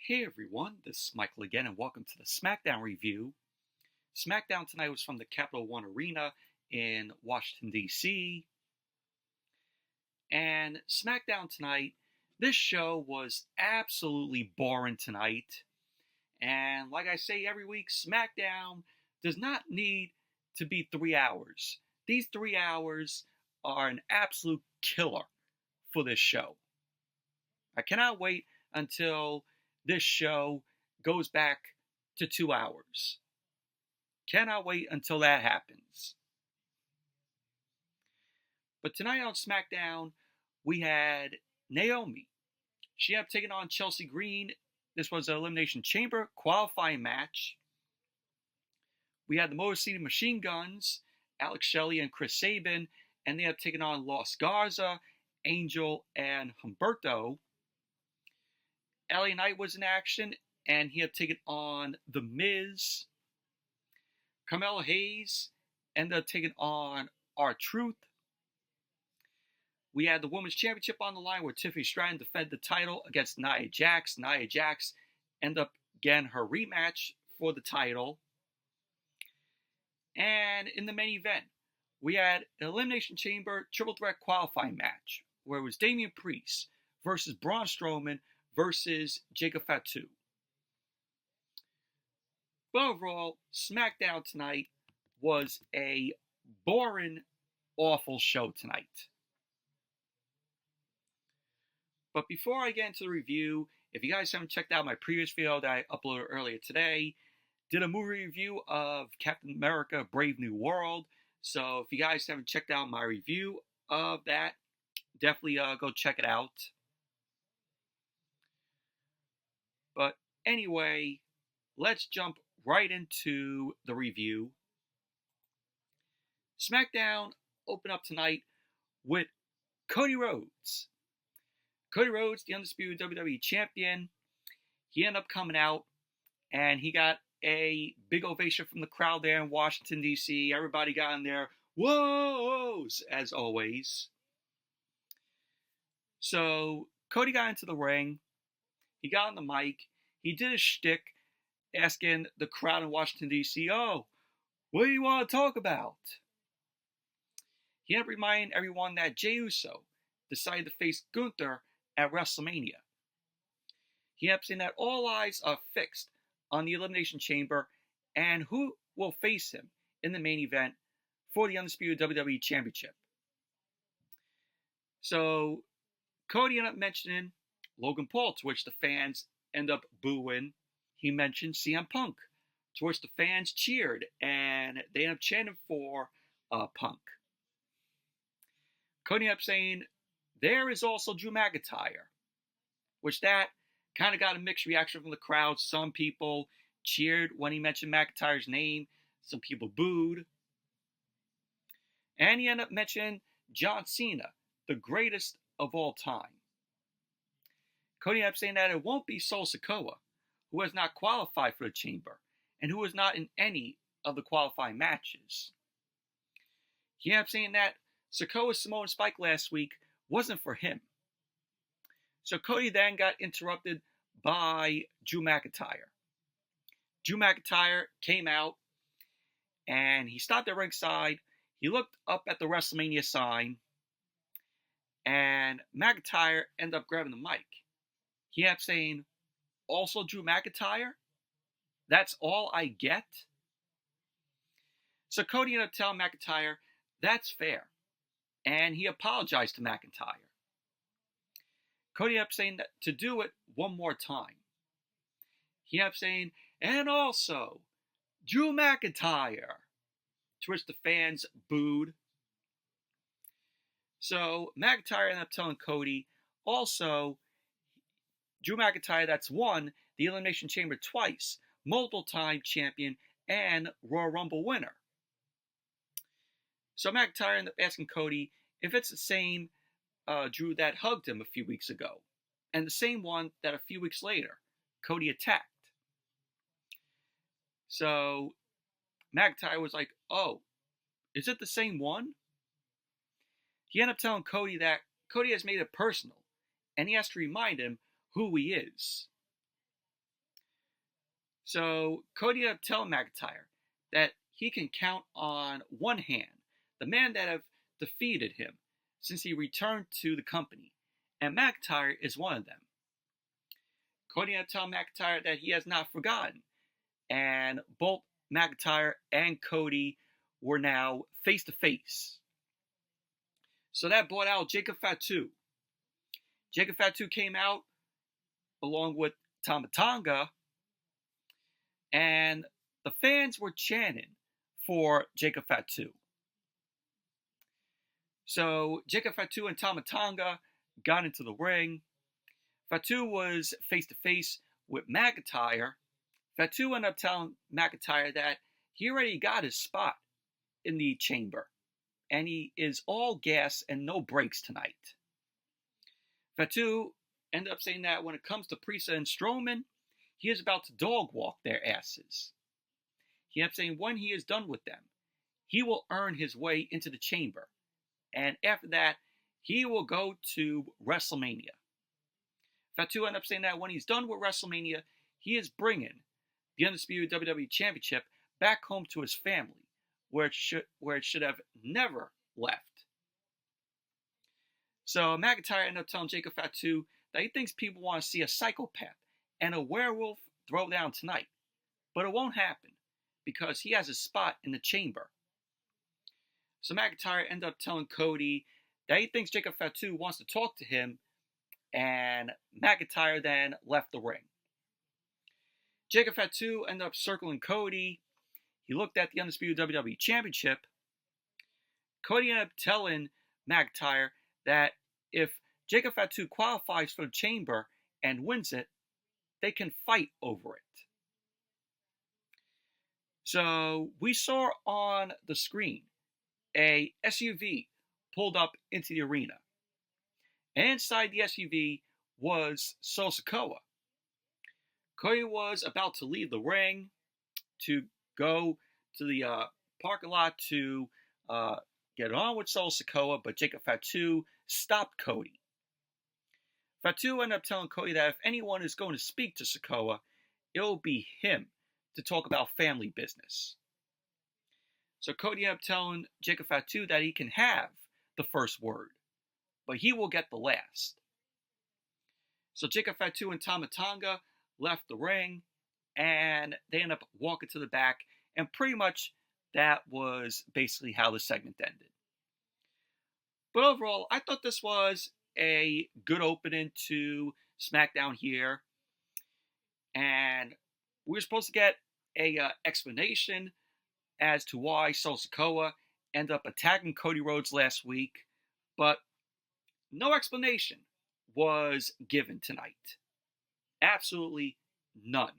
Hey everyone, this is Michael again, and welcome to the SmackDown review. SmackDown tonight was from the Capital One Arena in Washington, D.C. And SmackDown tonight, this show was absolutely boring tonight. And like I say every week, SmackDown does not need to be 3 hours. These 3 hours are an absolute killer for this show. I cannot wait until this show goes back to 2 hours. Cannot wait until that happens. But tonight on SmackDown, we had Naomi. She ended up taking on Chelsea Green. This was an Elimination Chamber qualifying match. We had the Motor City Machine Guns, Alex Shelley and Chris Sabin, and they ended up taking on Garza, Angel, and Humberto. LA Knight was in action, and he had taken on The Miz. Carmelo Hayes ended up taking on R-Truth. We had the Women's Championship on the line where Tiffany Stratton defended the title against Nia Jax. Nia Jax ended up getting her rematch for the title. And in the main event, we had an Elimination Chamber Triple Threat qualifying match where it was Damian Priest versus Braun Strowman versus Jacob Fatu. But overall, SmackDown tonight was a boring, awful show tonight. But before I get into the review, if you guys haven't checked out my previous video that I uploaded earlier today, did a movie review of Captain America Brave New World. So if you guys haven't checked out my review of that, definitely go check it out. But anyway, let's jump right into the review. SmackDown opened up tonight with Cody Rhodes. Cody Rhodes, the undisputed WWE Champion, he ended up coming out and he got a big ovation from the crowd there in Washington, D.C. Everybody got in there, whoas, as always. So Cody got into the ring. He got on the mic. He did a shtick asking the crowd in Washington, D.C., oh, what do you want to talk about? He had to remind everyone that Jey Uso decided to face Gunther at WrestleMania. He ended up saying that all eyes are fixed on the Elimination Chamber and who will face him in the main event for the undisputed WWE Championship. So Cody ended up mentioning Logan Paul, to which the fans end up booing. He mentioned CM Punk, to which the fans cheered, and they end up chanting for Punk. Cody ended up saying, there is also Drew McIntyre, which that kind of got a mixed reaction from the crowd. Some people cheered when he mentioned McIntyre's name. Some people booed. And he ended up mentioning John Cena, the greatest of all time. Cody ended up saying that it won't be Solo Sikoa, who has not qualified for the Chamber, and who was not in any of the qualifying matches. He ended up saying that Sikoa, Samoa, and Spike last week wasn't for him. So Cody then got interrupted by Drew McIntyre. Drew McIntyre came out, and he stopped at ringside. He looked up at the WrestleMania sign, and McIntyre ended up grabbing the mic. He ended up saying, also Drew McIntyre? That's all I get? So Cody ended up telling McIntyre, that's fair. And he apologized to McIntyre. Cody ended up saying that to do it one more time. He ended up saying, and also, Drew McIntyre. To which the fans booed. So McIntyre ended up telling Cody, also, Drew McIntyre, that's won the Elimination Chamber twice, multiple-time champion, and Royal Rumble winner. So McIntyre ended up asking Cody if it's the same Drew that hugged him a few weeks ago, and the same one that a few weeks later, Cody attacked. So McIntyre was like, oh, is it the same one? He ended up telling Cody that Cody has made it personal, and he has to remind him who he is. So Cody ended up telling McIntyre that he can count on one hand the man that have defeated him since he returned to the company, and McIntyre is one of them. Cody ended up telling McIntyre that he has not forgotten, and both McIntyre and Cody were now face to face. So that brought out Jacob Fatu. Jacob Fatu came out along with Tama Tonga, and the fans were chanting for Jacob Fatu. So Jacob Fatu and Tama Tonga got into the ring. Fatu was face to face with McIntyre. Fatu ended up telling McIntyre that he already got his spot in the chamber, and he is all gas and no brakes tonight. Fatu ended up saying that when it comes to Priest and Strowman, he is about to dog walk their asses. He ended up saying when he is done with them, he will earn his way into the chamber, and after that, he will go to WrestleMania. Fatu ended up saying that when he's done with WrestleMania, he is bringing the Undisputed WWE Championship back home to his family, where it should have never left. So McIntyre ended up telling Jacob Fatu that he thinks people want to see a psychopath and a werewolf throw down tonight, but it won't happen because he has a spot in the chamber. So McIntyre ended up telling Cody that he thinks Jacob Fatu wants to talk to him, and McIntyre then left the ring. Jacob Fatu ended up circling Cody. He looked at the Undisputed WWE Championship. Cody ended up telling McIntyre that if Jacob Fatu qualifies for the chamber and wins it, they can fight over it. So we saw on the screen a SUV pulled up into the arena. And inside the SUV was Solo Sikoa. Cody was about to leave the ring to go to the parking lot to get on with Solo Sikoa, but Jacob Fatu stopped Cody. Fatu ended up telling Cody that if anyone is going to speak to Sikoa, it'll be him to talk about family business. So Cody ended up telling Jacob Fatu that he can have the first word, but he will get the last. So Jacob Fatu and Tama Tonga left the ring, and they ended up walking to the back, and pretty much that was basically how the segment ended. But overall, I thought this was a good opening to SmackDown here, and we were supposed to get a explanation as to why Solo Sikoa ended up attacking Cody Rhodes last week, but no explanation was given tonight. Absolutely none.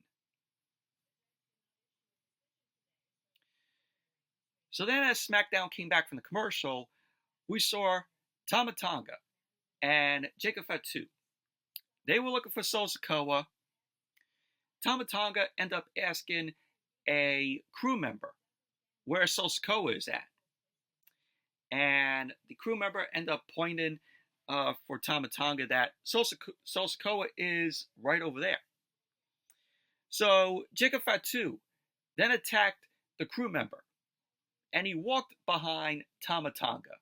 So then as SmackDown came back from the commercial, we saw Tama Tonga and Jacob Fatu. They were looking for Solo Sikoa. Tama Tonga ended up asking a crew member where Solo Sikoa is at. And the crew member ended up pointing for Tama Tonga that Solo Sikoa is right over there. So Jacob Fatu then attacked the crew member, and he walked behind Tama Tonga.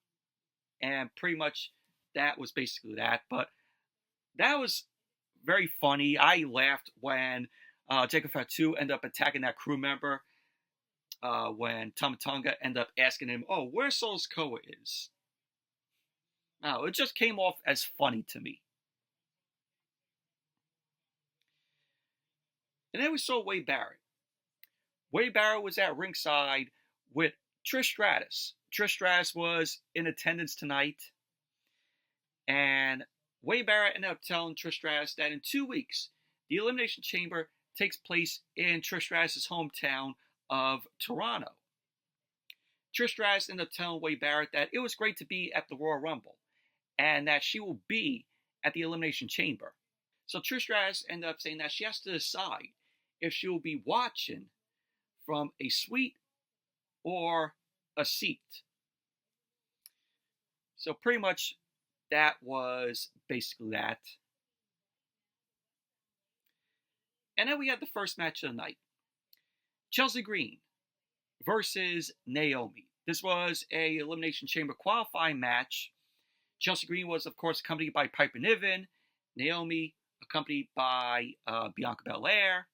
And pretty much that was basically that. But that was very funny. I laughed when Jacob Fatu ended up attacking that crew member. When Tama Tonga ended up asking him, "Oh, where Solo Sikoa is?" Now, it just came off as funny to me. And then we saw Wade Barrett. Wade Barrett was at ringside with Trish Stratus. Trish Stratus was in attendance tonight. And Wade Barrett ended up telling Trish Stratus that in 2 weeks, the Elimination Chamber takes place in Trish Stratus' hometown of Toronto. Trish Stratus ended up telling Wade Barrett that it was great to be at the Royal Rumble and that she will be at the Elimination Chamber. So Trish Stratus ended up saying that she has to decide if she will be watching from a suite or a seat. So pretty much that was basically that. And then we had the first match of the night. Chelsea Green versus Naomi. This was a Elimination Chamber qualifying match. Chelsea Green was, of course, accompanied by Piper Niven. Naomi accompanied by Bianca Belair.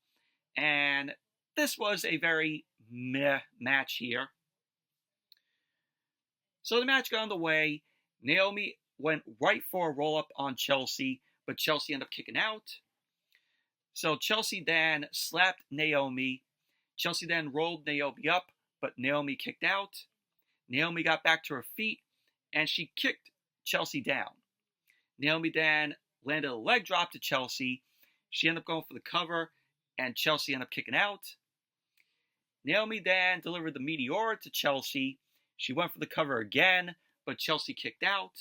And this was a very meh match here. So the match got underway. Naomi went right for a roll-up on Chelsea, but Chelsea ended up kicking out. So Chelsea then slapped Naomi. Chelsea then rolled Naomi up, but Naomi kicked out. Naomi got back to her feet, and she kicked Chelsea down. Naomi then landed a leg drop to Chelsea. She ended up going for the cover, and Chelsea ended up kicking out. Naomi then delivered the Meteor to Chelsea. She went for the cover again, but Chelsea kicked out.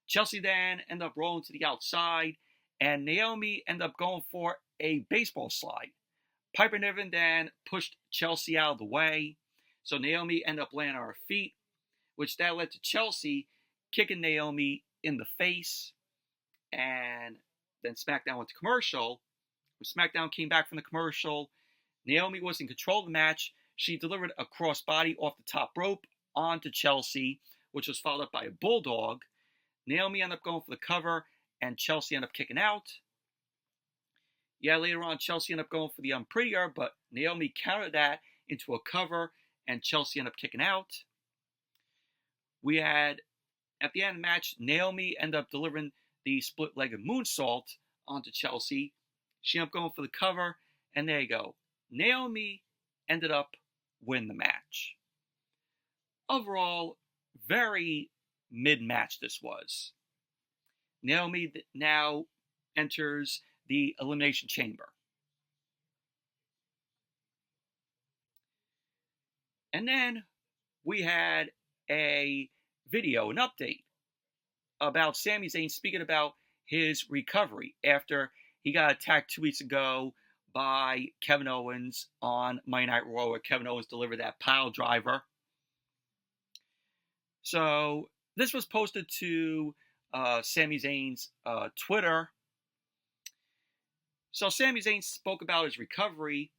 Chelsea then ended up rolling to the outside, and Naomi ended up going for a baseball slide. Piper Niven then pushed Chelsea out of the way, so Naomi ended up landing on her feet, which that led to Chelsea kicking Naomi in the face, and then SmackDown went to commercial. When SmackDown came back from the commercial, Naomi was in control of the match. She delivered a crossbody off the top rope onto Chelsea, which was followed up by a bulldog. Naomi ended up going for the cover, and Chelsea ended up kicking out. Yeah, later on, Chelsea ended up going for the Unprettier, but Naomi countered that into a cover, and Chelsea ended up kicking out. We had, at the end of the match, Naomi ended up delivering the split-legged moonsault onto Chelsea. She ended up going for the cover, and there you go. Naomi ended up winning the match. Overall, very mid-match this was. Naomi now enters the Elimination Chamber. And then we had a video, an update about Sami Zayn speaking about his recovery after he got attacked 2 weeks ago by Kevin Owens on Monday Night Raw, where Kevin Owens delivered that pile driver. So this was posted to Sami Zayn's Twitter. So Sami Zayn spoke about his recovery.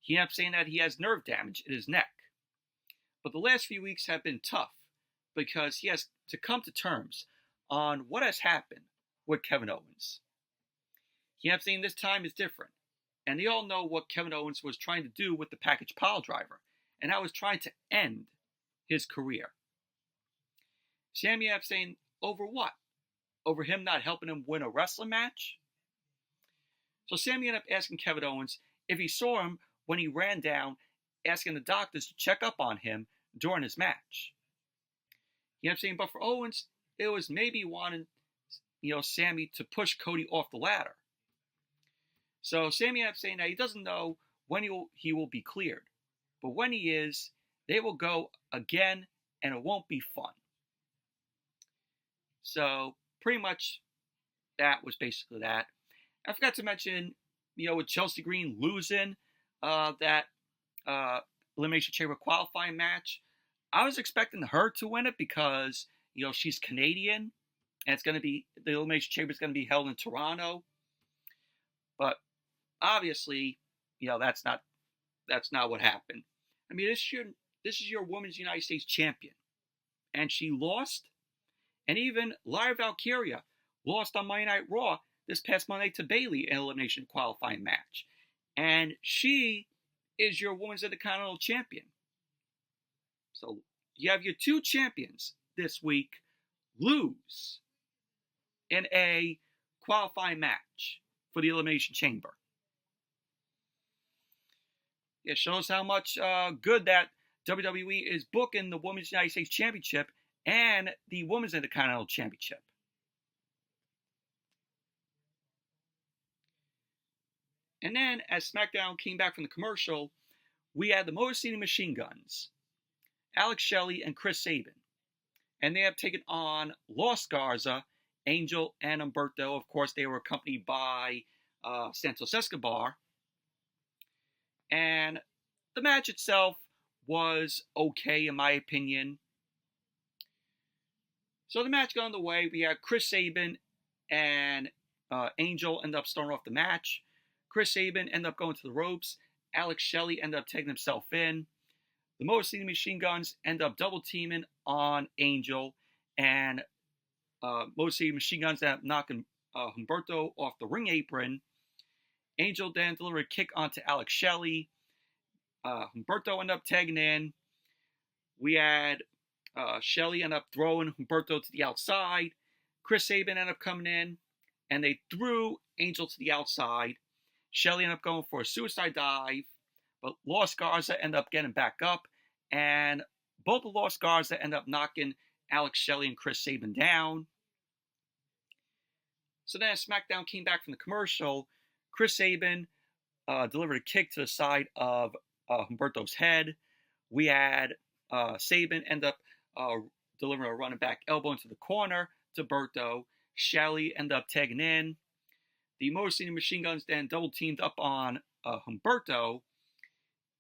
He ended up saying that he has nerve damage in his neck. But the last few weeks have been tough because he has to come to terms on what has happened with Kevin Owens. He ended up saying this time is different. And they all know what Kevin Owens was trying to do with the package pile driver. And that was trying to end his career. Sami ended up saying, over what? Over him not helping him win a wrestling match? So Sami ended up asking Kevin Owens if he saw him when he ran down, asking the doctors to check up on him during his match. He ended up saying, but for Owens, it was maybe wanting, Sami to push Cody off the ladder. So Sami ended up saying that he doesn't know when he will be cleared. But when he is, they will go again, and it won't be fun. So pretty much that was basically that. I forgot to mention, with Chelsea Green losing that Elimination Chamber qualifying match, I was expecting her to win it because, she's Canadian, and the Elimination Chamber is going to be held in Toronto. But obviously, that's not what happened. I mean, this is your Women's United States Champion, and she lost. And even Lyra Valkyria lost on Monday Night Raw this past Monday to Bayley in an elimination qualifying match. And she is your Women's Intercontinental Champion. So you have your two champions this week lose in a qualifying match for the Elimination Chamber. It shows how much good that WWE is booking the Women's United States Championship and the Women's Intercontinental Championship. And then, as SmackDown came back from the commercial, we had the Motor City Machine Guns, Alex Shelley and Chris Sabin. And they have taken on Los Garza, Angel, and Humberto. Of course, they were accompanied by Santos Escobar. And the match itself was okay, in my opinion. So the match got underway. We had Chris Sabin and Angel end up starting off the match. Chris Sabin ended up going to the ropes Alex Shelley ended up taking himself in. The Motor City Machine Guns end up double teaming on Angel, and Motor City Machine Guns end up knocking Humberto off the ring apron. Angel then delivered a kick onto Alex Shelley. Humberto ended up tagging in. We had Shelley end up throwing Humberto to the outside. Chris Sabin ended up coming in, and they threw Angel to the outside. Shelley ended up going for a suicide dive, but Los Garza ended up getting back up, and both of Los Garza ended up knocking Alex Shelley and Chris Sabin down. So then as SmackDown came back from the commercial, Chris Sabin delivered a kick to the side of Humberto's head. We had Sabin end up delivering a running back elbow into the corner to Humberto. Shelley ended up tagging in. The Motor City Machine Guns then double teamed up on Humberto.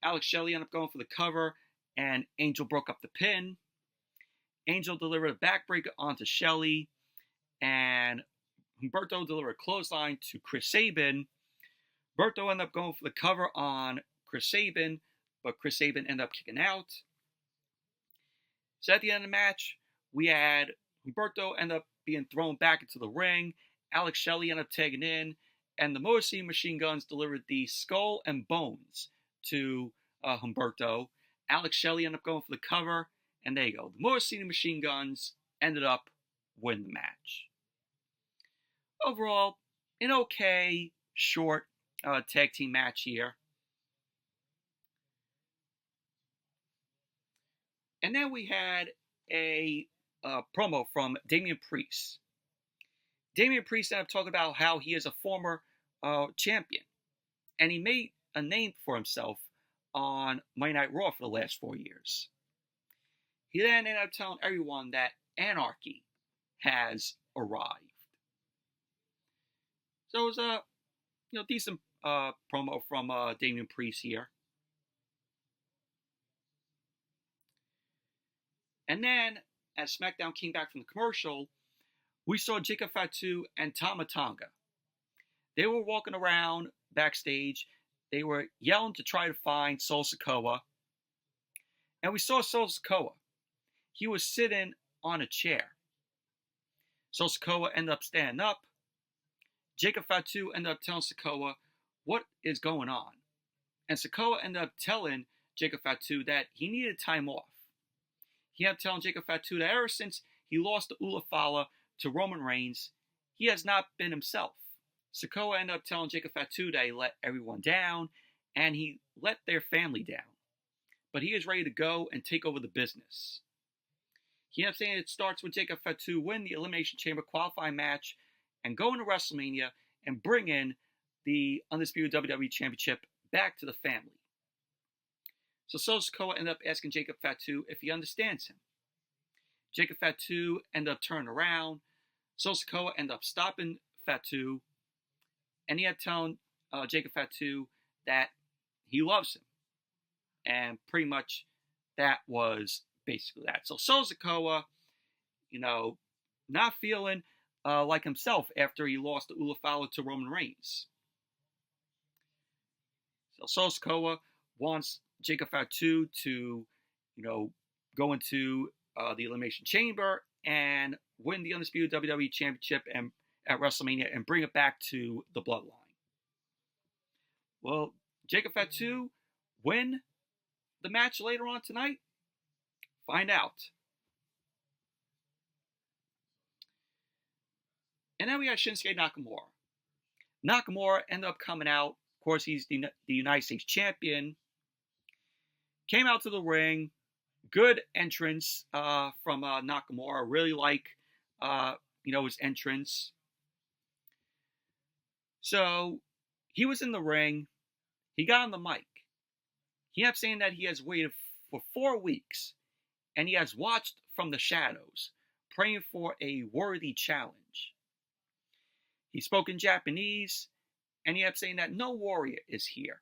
Alex Shelley ended up going for the cover, and Angel broke up the pin. Angel delivered a backbreaker onto Shelley, and Humberto delivered a clothesline to Chris Sabin. Humberto ended up going for the cover on Chris Sabin, but Chris Sabin ended up kicking out. So at the end of the match, we had Humberto end up being thrown back into the ring. Alex Shelley ended up tagging in, and the Motor City Machine Guns delivered the skull and bones to Humberto. Alex Shelley ended up going for the cover, and there you go. The Motor City Machine Guns ended up winning the match. Overall, an okay, short tag team match here. And then we had a promo from Damian Priest. Damian Priest ended up talking about how he is a former champion, and he made a name for himself on Monday Night Raw for the last 4 years. He then ended up telling everyone that anarchy has arrived. So it was a decent promo from Damian Priest here. And then, as SmackDown came back from the commercial, we saw Jacob Fatu and Tama Tonga. They were walking around backstage. They were yelling to try to find Sol Sikoa. And we saw Sol Sikoa. He was sitting on a chair. Sol Sikoa ended up standing up. Jacob Fatu ended up telling Sikoa what is going on. And Sikoa ended up telling Jacob Fatu that he needed time off. He ended up telling Jacob Fatu that ever since he lost to Ulafala to Roman Reigns, he has not been himself. Sikoa ended up telling Jacob Fatu that he let everyone down, and he let their family down. But he is ready to go and take over the business. He ended up saying it starts with Jacob Fatu win the Elimination Chamber qualifying match and go into WrestleMania and bring in the Undisputed WWE Championship back to the family. So Sol Sikoa ended up asking Jacob Fatu if he understands him. Jacob Fatu ended up turning around. Sol Sikoa ended up stopping Fatu, and he had telling Jacob Fatu that he loves him. And pretty much that was basically that. So Sol Sikoa, not feeling like himself after he lost to Ulafala to Roman Reigns. So Sol Sikoa wants Jacob Fatu to, go into the Elimination Chamber and win the Undisputed WWE Championship and at WrestleMania and bring it back to the Bloodline. Will Jacob Fatu win the match later on tonight? Find out. And then we got Shinsuke Nakamura. Nakamura ended up coming out. Of course, he's the United States champion. Came out to the ring. Good entrance from Nakamura. Really like, his entrance. So he was in the ring. He got on the mic. He ended up saying that he has waited for 4 weeks, and he has watched from the shadows, praying for a worthy challenge. He spoke in Japanese, and he ended up saying that no warrior is here.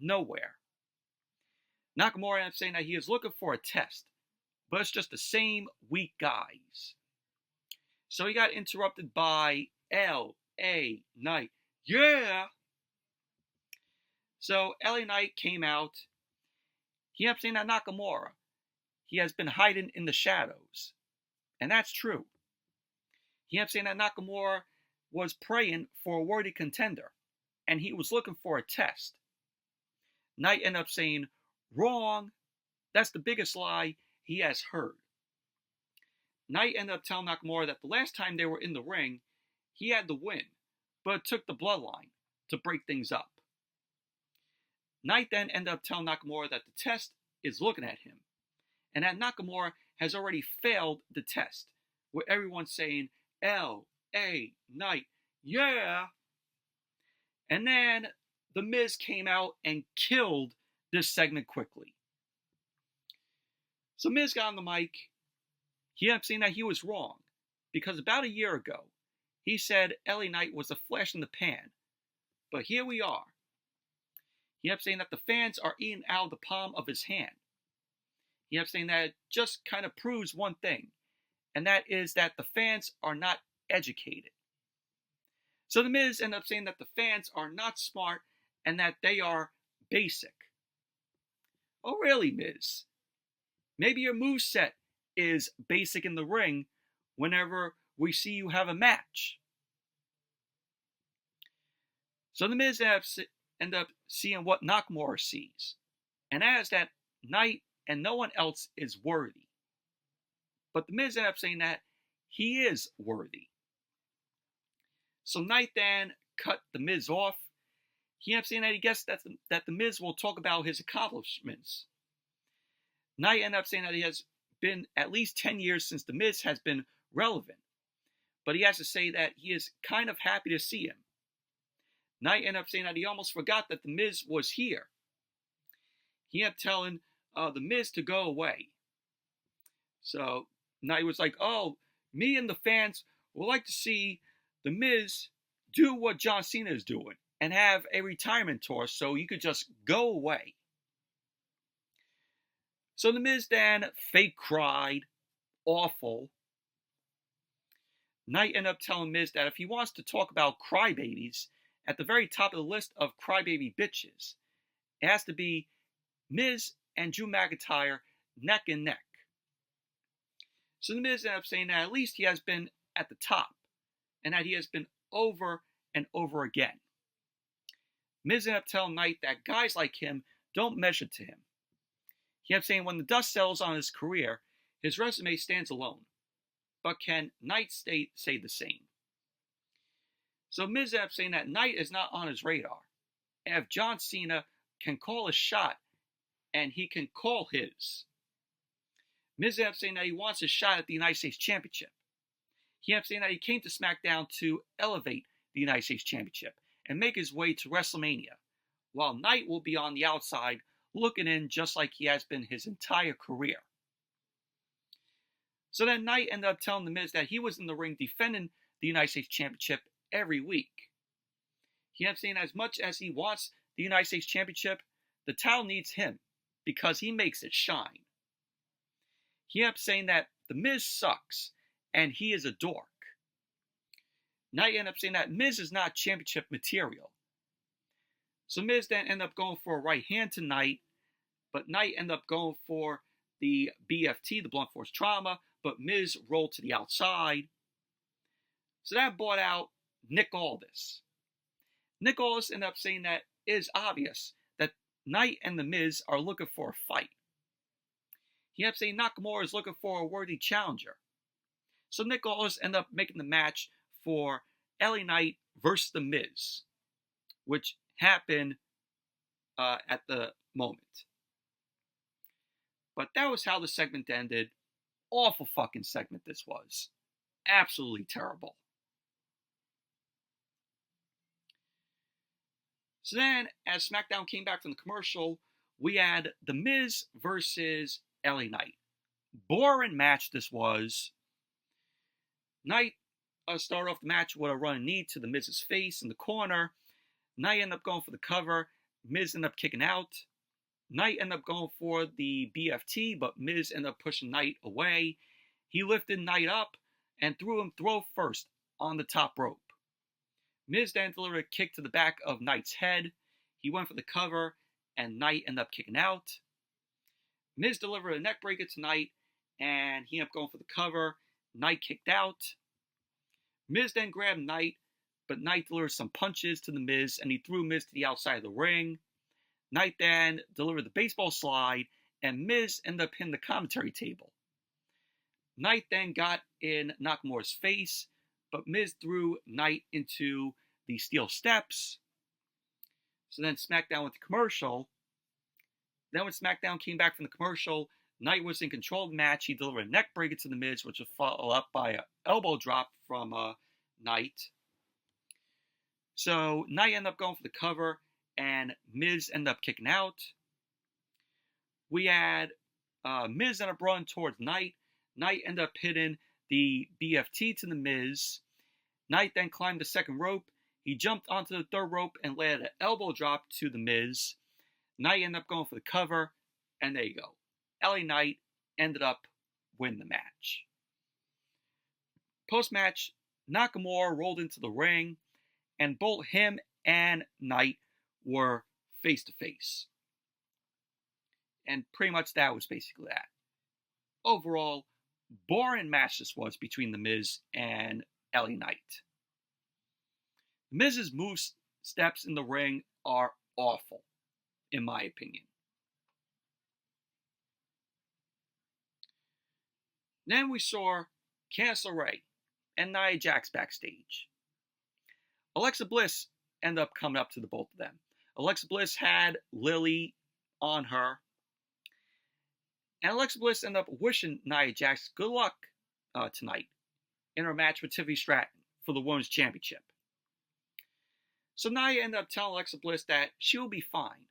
Nowhere. Nakamura ended up saying that he is looking for a test, but it's just the same weak guys. So he got interrupted by L.A. Knight. Yeah! So LA Knight came out. He ended up saying that Nakamura, he has been hiding in the shadows. And that's true. He ended up saying that Nakamura was praying for a worthy contender, and he was looking for a test. Knight ended up saying, wrong. That's the biggest lie he has heard. Knight ended up telling Nakamura that the last time they were in the ring, he had the win, but it took the bloodline to break things up. Knight then ended up telling Nakamura that the test is looking at him, and that Nakamura has already failed the test, with everyone saying, L.A. Knight, yeah! And then The Miz came out and killed this segment quickly. So Miz got on the mic. He ended up saying that he was wrong, because about a year ago, he said LA Knight was a flash in the pan. But here we are. He ended up saying that the fans are eating out of the palm of his hand. He ended up saying that it just kind of proves one thing, and that is that the fans are not educated. So The Miz ended up saying that the fans are not smart and that they are basic. Oh really, Miz? Maybe your moveset is basic in the ring whenever we see you have a match. So The Miz ended up seeing what Nakamura sees, and that is that Knight and no one else is worthy. But The Miz ended up saying that he is worthy. So Knight then cut The Miz off. He ended up saying that he guessed that The Miz will talk about his accomplishments. Knight ended up saying that he has been at least 10 years since The Miz has been relevant. But he has to say that he is kind of happy to see him. Knight ended up saying that he almost forgot that The Miz was here. He ended up telling The Miz to go away. So Knight was like, oh, me and the fans would like to see The Miz do what John Cena is doing and have a retirement tour so you could just go away. So The Miz then fake cried, awful. Knight ended up telling Miz that if he wants to talk about crybabies, at the very top of the list of crybaby bitches, it has to be Miz and Drew McIntyre neck and neck. So The Miz ended up saying that at least he has been at the top, and that he has been over and over again. Miz ended up telling Knight that guys like him don't measure to him. He ended up saying when the dust settles on his career, his resume stands alone. But can Knight say the same? So Miz ended up saying that Knight is not on his radar. And if John Cena can call a shot, and he can call his. Miz ended up saying that he wants a shot at the United States Championship. He ended up saying that he came to SmackDown to elevate the United States Championship and make his way to WrestleMania, while Knight will be on the outside looking in just like he has been his entire career. So then Knight ended up telling The Miz that he was in the ring defending the United States Championship every week. He ended up saying as much as he wants the United States Championship, the title needs him because he makes it shine. He ended up saying that The Miz sucks and he is a dork. Knight ended up saying that Miz is not championship material. So Miz then ended up going for a right hand to Knight, but Knight ended up going for the BFT, the blunt force trauma, but Miz rolled to the outside. So that brought out Nick Aldis. Nick Aldis ended up saying that it is obvious that Knight and The Miz are looking for a fight. He ended up saying Nakamura is looking for a worthy challenger. So Nick Aldis ended up making the match for LA Knight versus The Miz, which happened at the moment. But that was how the segment ended. Awful fucking segment this was. Absolutely terrible. So then, as SmackDown came back from the commercial, we had The Miz versus LA Knight. Boring match this was. Knight started off the match with a running knee to The Miz's face in the corner. Knight ended up going for the cover. Miz ended up kicking out. Knight ended up going for the BFT, but Miz ended up pushing Knight away. He lifted Knight up and threw him throw first on the top rope. Miz then delivered a kick to the back of Knight's head. he went for the cover, and Knight ended up kicking out. Miz delivered a neck breaker to Knight, and he ended up going for the cover. Knight kicked out. Miz then grabbed Knight, but Knight delivered some punches to the Miz, and he threw Miz to the outside of the ring. Knight then delivered the baseball slide, and Miz ended up hitting the commentary table. Knight then got in Nakamura's face, but Miz threw Knight into the steel steps. So then SmackDown went to commercial. Then when SmackDown came back from the commercial, Knight was in control of the match. He delivered a neck breaker to the Miz, which was followed up by an elbow drop from Knight. So Knight ended up going for the cover, and Miz ended up kicking out. We had Miz ended up running towards Knight. Knight ended up hitting the BFT to the Miz. Knight then climbed the second rope. He jumped onto the third rope and landed an elbow drop to the Miz. Knight ended up going for the cover, and there you go. LA Knight ended up winning the match. Post-match, Nakamura rolled into the ring, and both him and Knight were face-to-face. And pretty much that was basically that. Overall, boring match this was between The Miz and LA Knight. The Miz's move steps in the ring are awful, in my opinion. Then we saw Candice LeRae and Nia Jax backstage. Alexa Bliss ended up coming up to the both of them. Alexa Bliss had Lily on her. And Alexa Bliss ended up wishing Nia Jax good luck tonight in her match with Tiffany Stratton for the Women's Championship. So Nia ended up telling Alexa Bliss that she will be fine,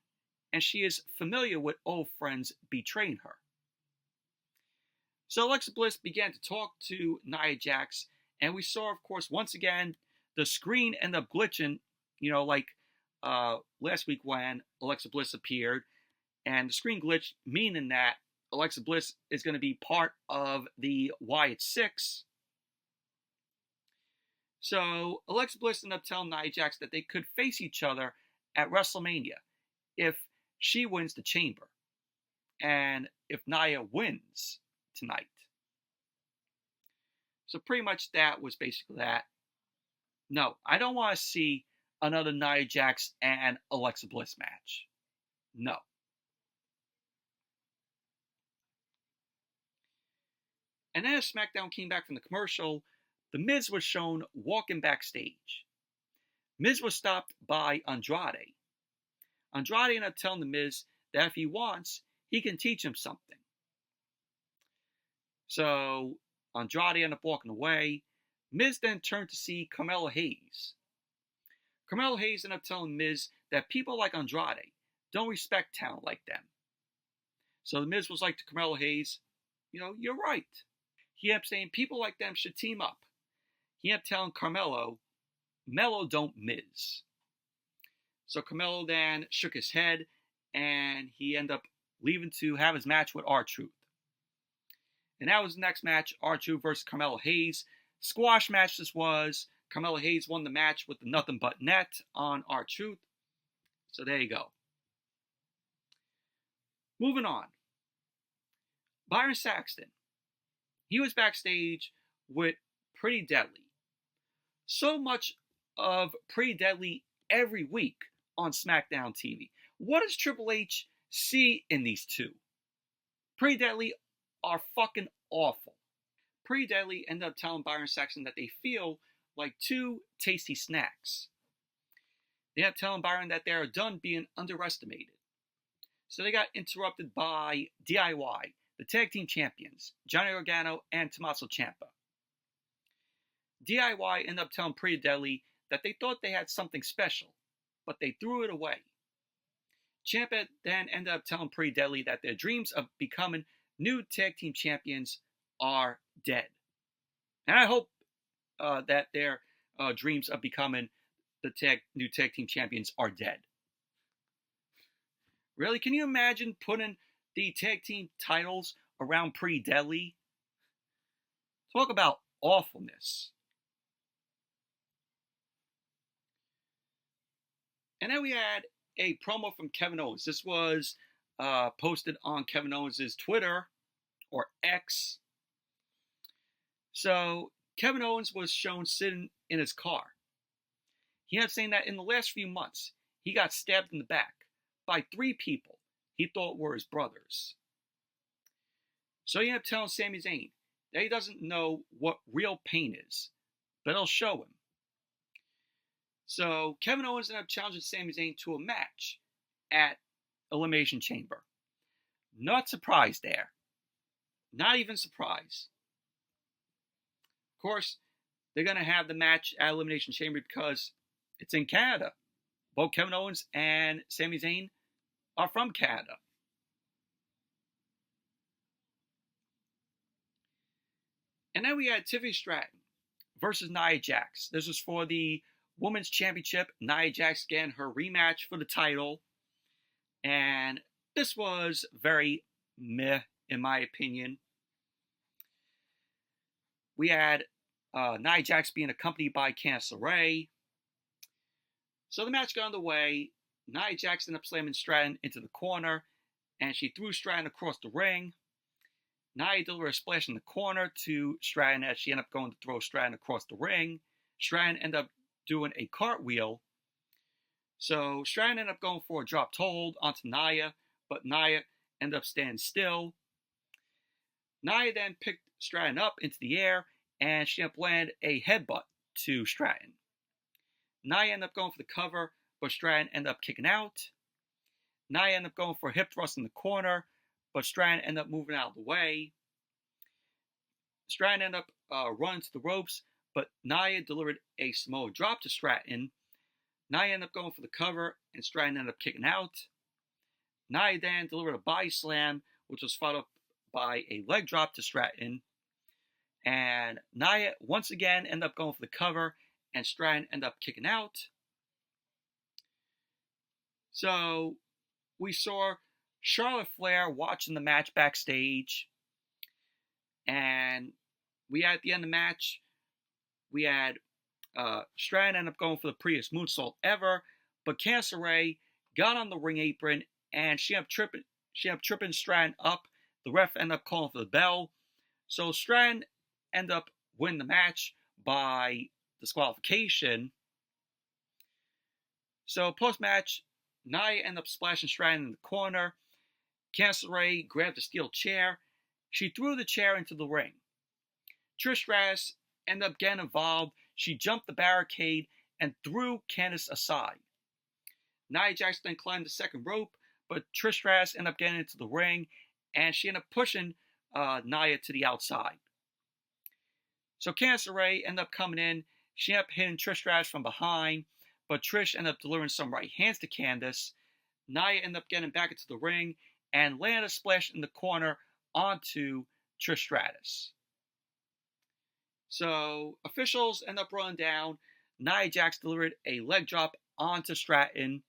and she is familiar with old friends betraying her. So Alexa Bliss began to talk to Nia Jax, and we saw, of course, once again, the screen ended up glitching, like last week when Alexa Bliss appeared, and the screen glitched, meaning that Alexa Bliss is going to be part of the Wyatt Six. So Alexa Bliss ended up telling Nia Jax that they could face each other at WrestleMania if she wins the chamber, and if Nia wins tonight. So pretty much that was basically that. No, I don't want to see another Nia Jax and Alexa Bliss match. No. And then as SmackDown came back from the commercial, The Miz was shown walking backstage. Miz was stopped by Andrade. Andrade ended up telling The Miz that if he wants, he can teach him something. So Andrade ended up walking away. Miz then turned to see Carmelo Hayes. Carmelo Hayes ended up telling Miz that people like Andrade don't respect talent like them. So The Miz was like to Carmelo Hayes, you're right. He ended up saying people like them should team up. He ended up telling Carmelo, Melo don't Miz. So Carmelo then shook his head, and he ended up leaving to have his match with R-Truth. And that was the next match, R-Truth versus Carmelo Hayes. Squash match this was. Carmelo Hayes won the match with the nothing but net on R-Truth. So there you go. Moving on. Byron Saxton. He was backstage with Pretty Deadly. So much of Pretty Deadly every week on SmackDown TV. What does Triple H see in these two? Pretty Deadly are fucking awful. Pretty Deadly ended up telling Byron Saxton that they feel like two tasty snacks. They ended up telling Byron that they are done being underestimated. So they got interrupted by DIY, the tag team champions, Johnny Gargano and Tommaso Ciampa. DIY ended up telling Pretty Deadly that they thought they had something special, but they threw it away. Ciampa then ended up telling Pretty Deadly that their dreams of becoming new tag team champions are dead. And I hope that their dreams of becoming the new tag team champions are dead. Really? Can you imagine putting the tag team titles around Pretty Deadly? Talk about awfulness. And then we had a promo from Kevin Owens. This was posted on Kevin Owens' Twitter, or X. So Kevin Owens was shown sitting in his car. He had saying that in the last few months, he got stabbed in the back by 3 people he thought were his brothers. So he ended up telling Sami Zayn that he doesn't know what real pain is, but he'll show him. So Kevin Owens ended up challenging Sami Zayn to a match at Elimination Chamber. Not surprised there. Not even surprised. Of course, they're going to have the match at Elimination Chamber because it's in Canada. Both Kevin Owens and Sami Zayn are from Canada. And then we had Tiffany Stratton versus Nia Jax. This was for the Women's Championship. Nia Jax getting her rematch for the title. And this was very meh, in my opinion. We had Nia Jax being accompanied by Candice LeRae. So the match got underway. Nia Jax ended up slamming Stratton into the corner, and she threw Stratton across the ring. Nia delivered a splash in the corner to Stratton as she ended up going to throw Stratton across the ring. Stratton ended up doing a cartwheel. So Stratton ended up going for a drop toe hold onto Nia, but Nia ended up standing still. Nia then picked Stratton up into the air, and she ended up landing a headbutt to Stratton. Nia ended up going for the cover, but Stratton ended up kicking out. Nia ended up going for a hip thrust in the corner, but Stratton ended up moving out of the way. Stratton ended up running to the ropes, but Nia delivered a Samoa drop to Stratton. Nia ended up going for the cover, and Stratton ended up kicking out. Nia then delivered a body slam, which was followed up by a leg drop to Stratton. And Nia once again ended up going for the cover, and Stratton ended up kicking out. So we saw Charlotte Flair watching the match backstage. And we had at the end of the match, we had Stratton end up going for the prettiest moonsault ever, but Candice LeRae got on the ring apron and she ended up tripping Stratton up. The ref ended up calling for the bell. So Stratton ended up winning the match by disqualification. So post-match, Nia ended up splashing Stratton in the corner. Candice LeRae grabbed a steel chair. She threw the chair into the ring. Trish Stratus ended up getting involved. She jumped the barricade and threw Candice aside. Nia Jax then climbed the second rope, but Trish Stratus ended up getting into the ring, and she ended up pushing Nia to the outside. So Candice LeRae ended up coming in. She ended up hitting Trish Stratus from behind, but Trish ended up delivering some right hands to Candice. Nia ended up getting back into the ring and landed a splash in the corner onto Trish Stratus. So officials end up running down. Nia Jax delivered a leg drop onto Stratton.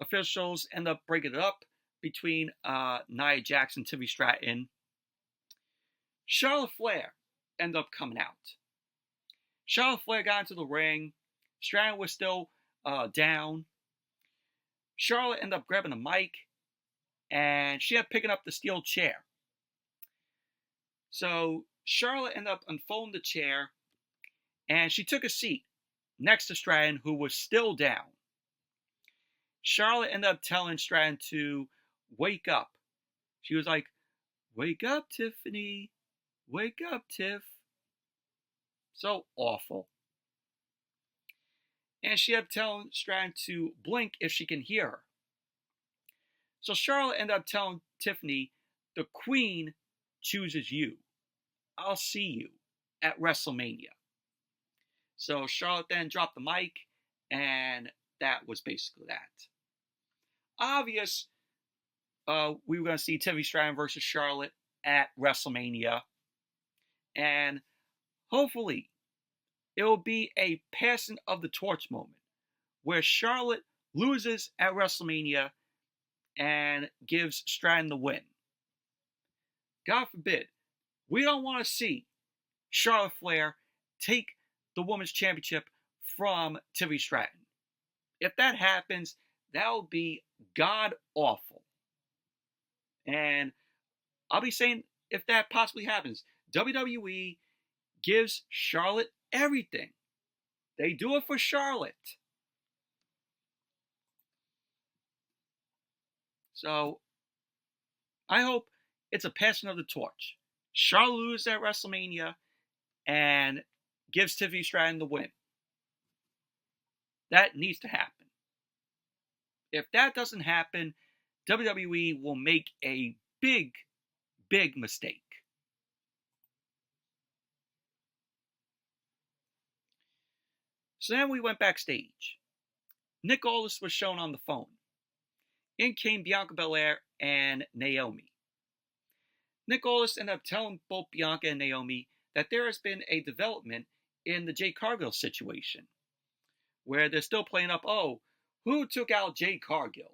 Officials end up breaking it up between Nia Jax and Tiffany Stratton. Charlotte Flair ended up coming out. Charlotte Flair got into the ring. Stratton was still down. Charlotte ended up grabbing the mic, and she ended up picking up the steel chair. So Charlotte ended up unfolding the chair, and she took a seat next to Stratton, who was still down. Charlotte ended up telling Stratton to wake up. She was like, "Wake up, Tiffany. Wake up, Tiff." So awful. And she ended up telling Stratton to blink if she can hear her. So Charlotte ended up telling Tiffany, "The Queen chooses you. I'll see you at WrestleMania." So Charlotte then dropped the mic, and that was basically that. Obvious, we were going to see Tiffany Stratton versus Charlotte at WrestleMania. And hopefully, it will be a passing of the torch moment where Charlotte loses at WrestleMania and gives Stratton the win. God forbid, we don't want to see Charlotte Flair take the Women's Championship from Tiffany Stratton. If that happens, that would be god awful. And I'll be saying, if that possibly happens, WWE gives Charlotte everything. They do it for Charlotte. So I hope it's a passing of the torch. Charlotte loses at WrestleMania and gives Tiffany Stratton the win. That needs to happen. If that doesn't happen, WWE will make a big, big mistake. So then we went backstage. Nick Aldis was shown on the phone. In came Bianca Belair and Naomi. Nick Aldis ended up telling both Bianca and Naomi that there has been a development in the Jade Cargill situation, where they're still playing up, oh, who took out Jade Cargill?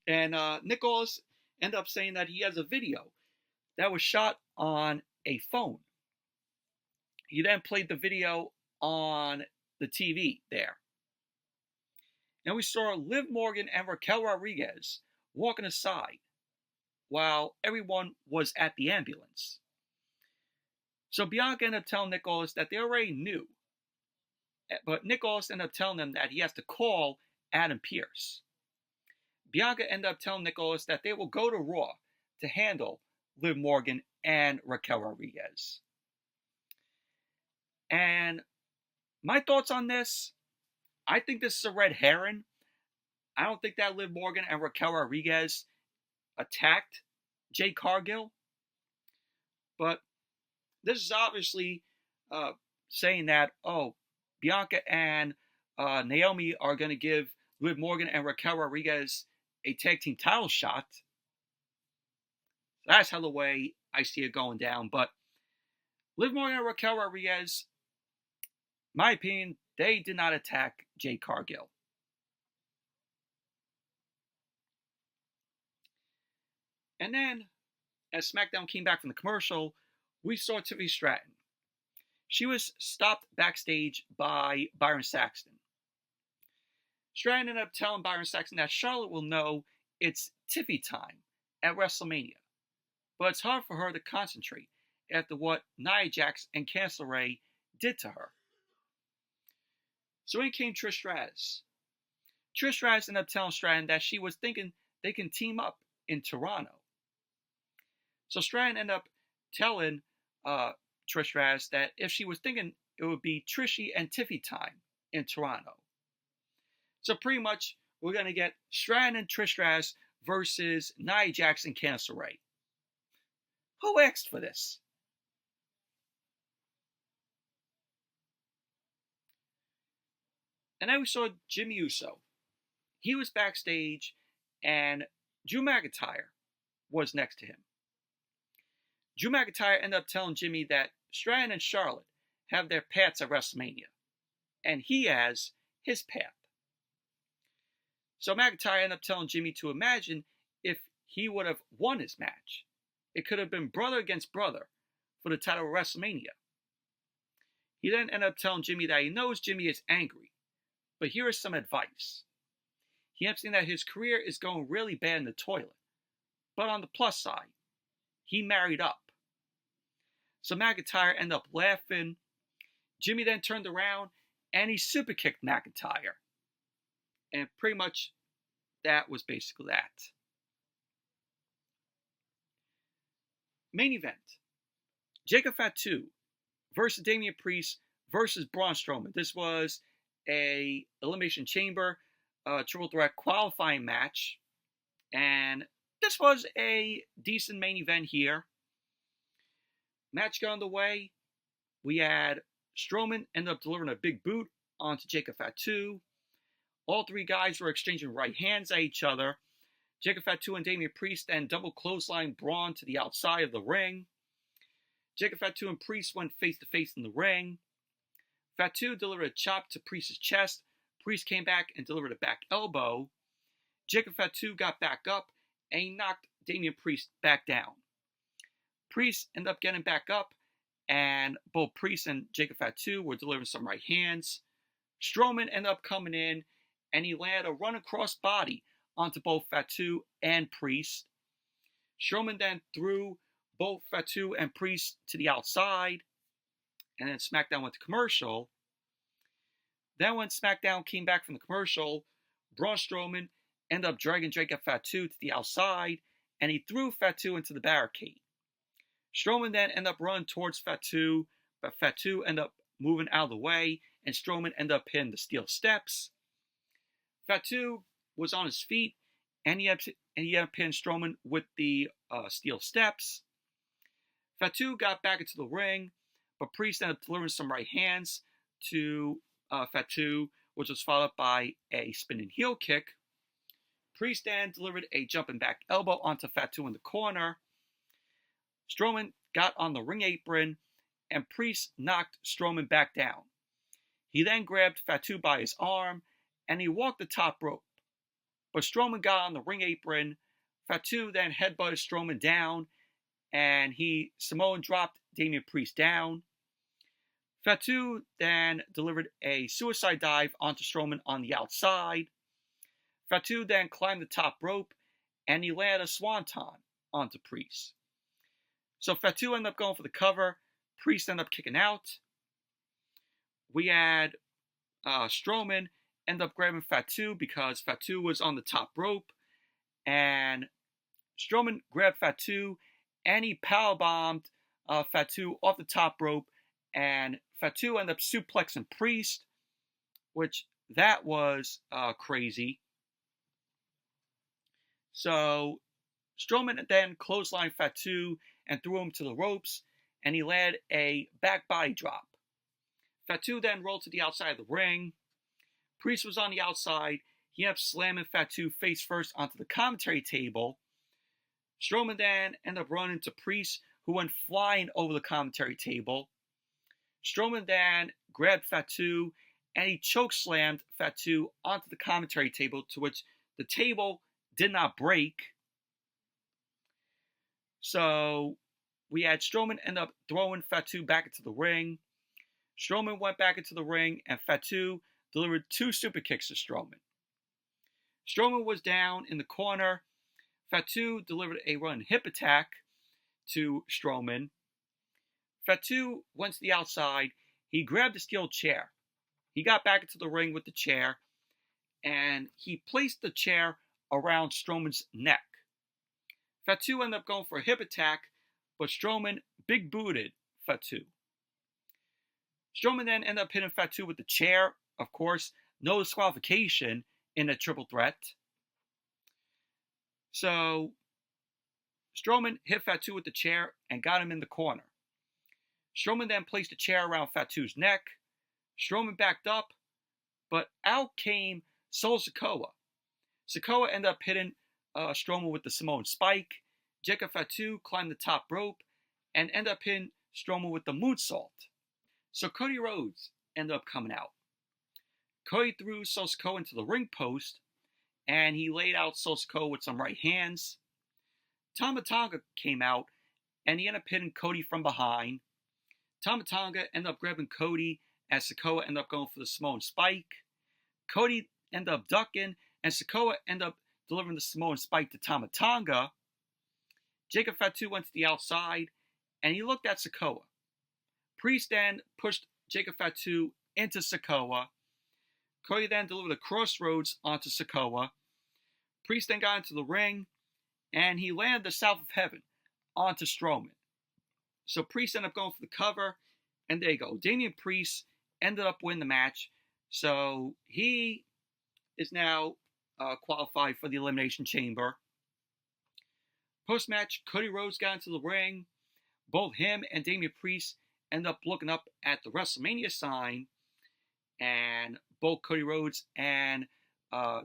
And Nick Aldis ended up saying that he has a video that was shot on a phone. He then played the video on the TV there. And we saw Liv Morgan and Raquel Rodriguez walking aside while everyone was at the ambulance. So Bianca ended up telling Nick Aldis that they already knew. But Nick Aldis ended up telling them that he has to call Adam Pearce. Bianca ended up telling Nick Aldis that they will go to Raw to handle Liv Morgan and Raquel Rodriguez. And my thoughts on this, I think this is a red herring. I don't think that Liv Morgan and Raquel Rodriguez attacked Jade Cargill. But this is obviously saying that, oh, Bianca and Naomi are going to give Liv Morgan and Raquel Rodriguez a tag team title shot. That's how the way I see it going down. But Liv Morgan and Raquel Rodriguez, my opinion, they did not attack Jade Cargill. And then, as SmackDown came back from the commercial, we saw Tiffany Stratton. She was stopped backstage by Byron Saxton. Stratton ended up telling Byron Saxton that Charlotte will know it's Tiffy time at WrestleMania, but it's hard for her to concentrate after what Nia Jax and Candice LeRae did to her. So in came Trish Stratus. Trish Stratus ended up telling Stratton that she was thinking they can team up in Toronto. So Stratton ended up telling Trish Stratus that if she was thinking it would be Trishy and Tiffy time in Toronto. So pretty much we're going to get Stratton and Trish Stratus versus Nia Jax and Candice LeRae. Who asked for this? And then we saw Jimmy Uso. He was backstage and Drew McIntyre was next to him. Drew McIntyre ended up telling Jimmy that Stratton and Charlotte have their paths at WrestleMania, and he has his path. So McIntyre ended up telling Jimmy to imagine if he would have won his match. It could have been brother against brother for the title of WrestleMania. He then ended up telling Jimmy that he knows Jimmy is angry, but here is some advice. He ended up saying that his career is going really bad in the toilet, but on the plus side, he married up. So McIntyre ended up laughing. Jimmy then turned around and he super kicked McIntyre. And pretty much that was basically that. Main event. Jacob Fatu versus Damian Priest versus Braun Strowman. This was a Elimination Chamber Triple Threat qualifying match. And this was a decent main event here. Match got underway. We had Strowman end up delivering a big boot onto Jacob Fatu. All three guys were exchanging right hands at each other. Jacob Fatu and Damian Priest then double clothesline Braun to the outside of the ring. Jacob Fatu and Priest went face to face in the ring. Fatu delivered a chop to Priest's chest. Priest came back and delivered a back elbow. Jacob Fatu got back up and he knocked Damian Priest back down. Priest ended up getting back up, and both Priest and Jacob Fatu were delivering some right hands. Strowman ended up coming in and he landed a run across body onto both Fatu and Priest. Strowman then threw both Fatu and Priest to the outside, and then SmackDown went to commercial. Then when SmackDown came back from the commercial, Braun Strowman ended up dragging Jacob Fatu to the outside, and he threw Fatu into the barricade. Strowman then ended up running towards Fatu, but Fatu ended up moving out of the way, and Strowman ended up hitting the steel steps. Fatu was on his feet, and he ended up hitting Strowman with the steel steps. Fatu got back into the ring, but Priest ended up delivering some right hands to Fatu, which was followed by a spinning heel kick. Priest then delivered a jumping back elbow onto Fatu in the corner. Strowman got on the ring apron, and Priest knocked Strowman back down. He then grabbed Fatu by his arm, and he walked the top rope. But Strowman got on the ring apron. Fatu then headbutted Strowman down, and he Samoan dropped Damian Priest down. Fatu then delivered a suicide dive onto Strowman on the outside. Fatu then climbed the top rope, and he landed a swanton onto Priest. So Fatu ended up going for the cover. Priest ended up kicking out. We had Strowman end up grabbing Fatu because Fatu was on the top rope, and Strowman grabbed Fatu, and he powerbombed Fatu off the top rope, and Fatu ended up suplexing Priest, which that was crazy. So Strowman then clotheslined Fatu and threw him to the ropes, and he landed a back body drop. Fatu then rolled to the outside of the ring. Priest was on the outside. He ended up slamming Fatu face first onto the commentary table. Strowman then ended up running into Priest, who went flying over the commentary table. Strowman then grabbed Fatu, and he chokeslammed Fatu onto the commentary table, to which the table did not break. So we had Strowman end up throwing Fatu back into the ring. Strowman went back into the ring, and Fatu delivered 2 super kicks to Strowman. Strowman was down in the corner. Fatu delivered a running hip attack to Strowman. Fatu went to the outside. He grabbed a steel chair. He got back into the ring with the chair, and he placed the chair around Strowman's neck. Fatu ended up going for a hip attack, but Strowman big booted Fatu. Strowman then ended up hitting Fatu with the chair. Of course, no disqualification in a triple threat. So Strowman hit Fatu with the chair and got him in the corner. Strowman then placed a chair around Fatu's neck. Strowman backed up, but out came Solo Sikoa. Sikoa ended up hitting Strowman with the Samoan spike. Jacob Fatu climbed the top rope and ended up hitting Strowman with the moonsault. So Cody Rhodes ended up coming out. Cody threw Solo Sikoa into the ring post, and he laid out Solo Sikoa with some right hands. Tama Tonga came out, and he ended up hitting Cody from behind. Tama Tonga ended up grabbing Cody, as Sikoa ended up going for the Samoan spike. Cody ended up ducking, and Sikoa ended up delivering the Samoan spike to Tama Tonga. Jacob Fatu went to the outside, and he looked at Sikoa. Priest then pushed Jacob Fatu into Sikoa. Cody then delivered a crossroads onto Sikoa. Priest then got into the ring, and he landed the South of Heaven onto Strowman. So Priest ended up going for the cover, and there you go. Damian Priest ended up winning the match, so he is now qualified for the Elimination Chamber. Post-match, Cody Rhodes got into the ring. Both him and Damian Priest ended up looking up at the WrestleMania sign, and both Cody Rhodes and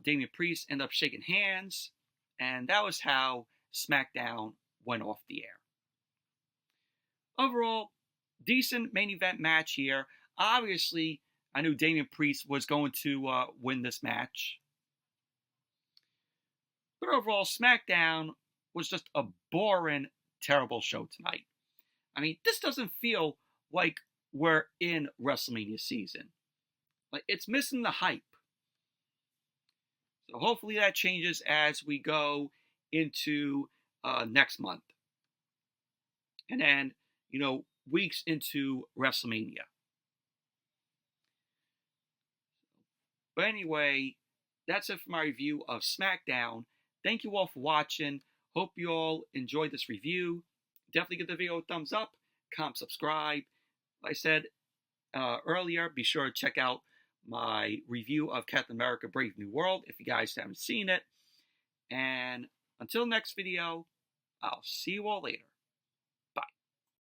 Damian Priest ended up shaking hands, and that was how SmackDown went off the air. Overall, decent main event match here. Obviously, I knew Damian Priest was going to win this match. But overall, SmackDown was just a boring, terrible show tonight. I mean, this doesn't feel like we're in WrestleMania season. Like, it's missing the hype. So hopefully that changes as we go into next month. And then, weeks into WrestleMania. But anyway, that's it for my review of SmackDown. Thank you all for watching. Hope you all enjoyed this review. Definitely give the video a thumbs up, comment, subscribe. Like I said earlier, be sure to check out my review of Captain America Brave New World if you guys haven't seen it. And until next video, I'll see you all later.